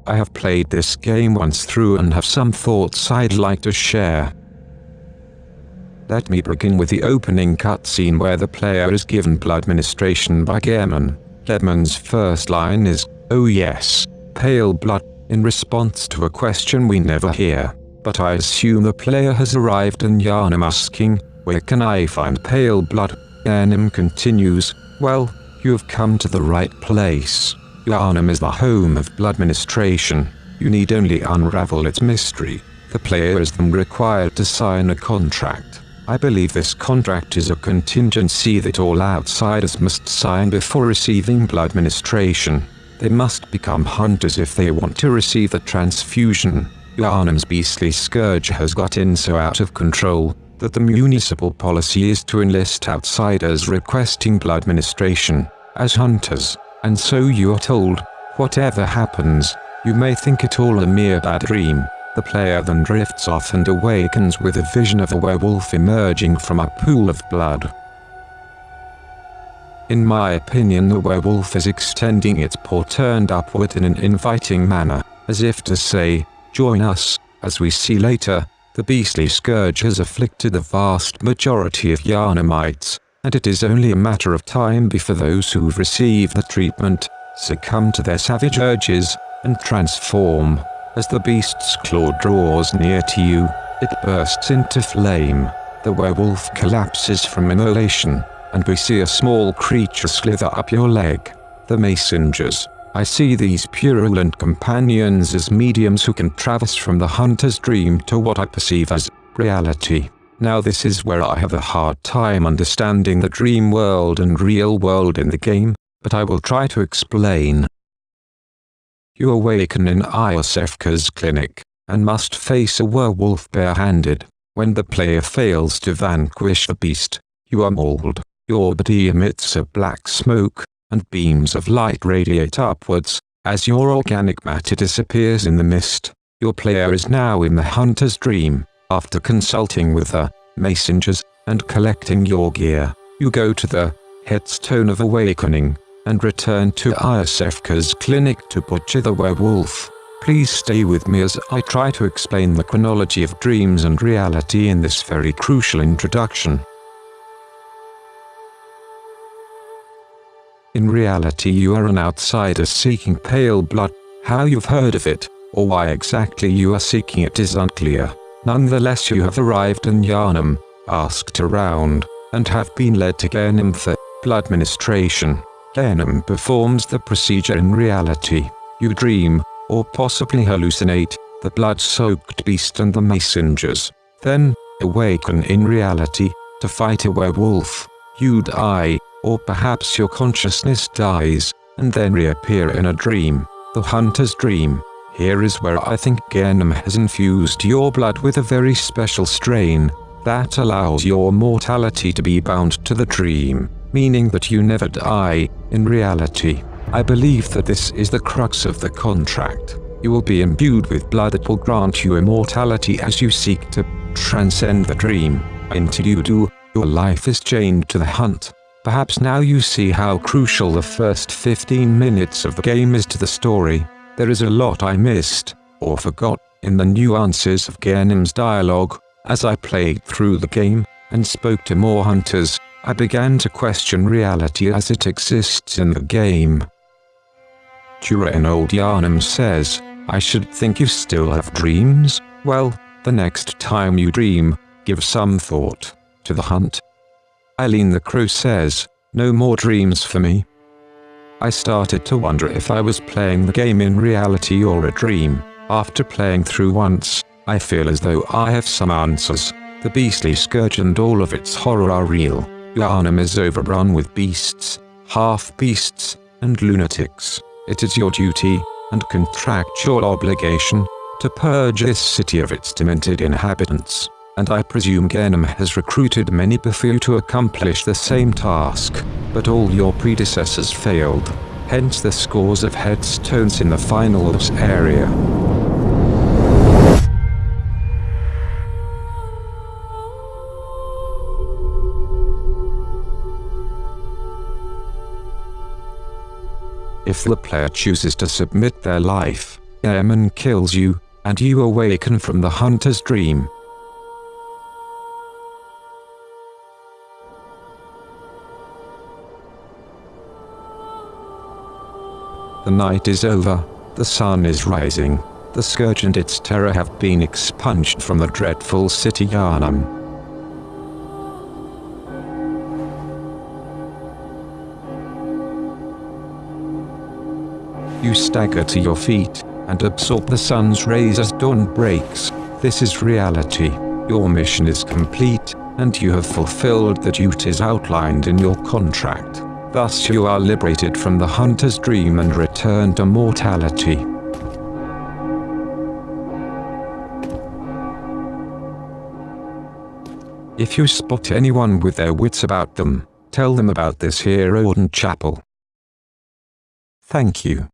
I have played this game once through and have some thoughts I'd like to share. Let me begin with the opening cutscene where the player is given Blood Ministration by Gerhman. Gerhman's first line is, "Oh yes, pale blood," in response to a question we never hear, but I assume the player has arrived in Yharnam asking, "Where can I find pale blood?" Yharnam continues, "Well, you have come to the right place. Yharnam is the home of Blood Ministration. You need only unravel its mystery. The player is then required to sign a contract. I believe this contract is a contingency that all outsiders must sign before receiving Blood Ministration. They must become hunters if they want to receive the transfusion. Yharnam's beastly scourge has gotten so out of control that the municipal policy is to enlist outsiders requesting Blood Ministration as hunters, and so you are told, whatever happens, you may think it all a mere bad dream." The player then drifts off and awakens with a vision of a werewolf emerging from a pool of blood. In my opinion, the werewolf is extending its paw turned upward in an inviting manner, as if to say, "Join us." As we see later, the beastly scourge has afflicted the vast majority of Yharnamites, and it is only a matter of time before those who've received the treatment succumb to their savage urges and transform. As the beast's claw draws near to you, it bursts into flame. The werewolf collapses from immolation, and we see a small creature slither up your leg. The messengers. I see these purulent companions as mediums who can traverse from the hunter's dream to what I perceive as reality. Now this is where I have a hard time understanding the dream world and real world in the game, but I will try to explain. You awaken in Iosefka's clinic, and must face a werewolf barehanded. When the player fails to vanquish the beast, you are mauled. Your body emits a black smoke, and beams of light radiate upwards, as your organic matter disappears in the mist. Your player is now in the hunter's dream. After consulting with the messengers, and collecting your gear, you go to the headstone of awakening, and return to Iosefka's clinic to butcher the werewolf. Please stay with me as I try to explain the chronology of dreams and reality in this very crucial introduction. In reality, you are an outsider seeking pale blood. How you've heard of it, or why exactly you are seeking it is unclear. Nonetheless, you have arrived in Yharnam, asked around, and have been led to Gerhman for Blood Ministration. Gerhman performs the procedure in reality. You dream, or possibly hallucinate, the blood-soaked beast and the messengers. Then, awaken in reality, to fight a werewolf. You die, or perhaps your consciousness dies, and then reappear in a dream, the hunter's dream. Here is where I think Yharnam has infused your blood with a very special strain, that allows your mortality to be bound to the dream, meaning that you never die, in reality. I believe that this is the crux of the contract. You will be imbued with blood that will grant you immortality as you seek to transcend the dream. Until you do, your life is chained to the hunt. Perhaps now you see how crucial the first 15 minutes of the game is to the story. There is a lot I missed, or forgot, in the nuances of Gerhnam's dialogue. As I played through the game, and spoke to more hunters, I began to question reality as it exists in the game. Jura in Old Yharnam says, "I should think you still have dreams." Well, the next time you dream, give some thought to the hunt. Eileen the Crow says, "No more dreams for me." I started to wonder if I was playing the game in reality or a dream. After playing through once, I feel as though I have some answers. The beastly scourge and all of its horror are real. Yharnam is overrun with beasts, half-beasts, and lunatics. It is your duty, and contractual obligation, to purge this city of its demented inhabitants. And I presume Gerhman has recruited many before you to accomplish the same task, but all your predecessors failed. Hence the scores of headstones in the finals area. If the player chooses to submit their life, Gerhman kills you, and you awaken from the hunter's dream. The night is over, the sun is rising, the scourge and its terror have been expunged from the dreadful city Yharnam. You stagger to your feet, and absorb the sun's rays as dawn breaks. This is reality. Your mission is complete, and you have fulfilled the duties outlined in your contract. Thus you are liberated from the hunter's dream and return to mortality. If you spot anyone with their wits about them, tell them about this here Orden Chapel. Thank you.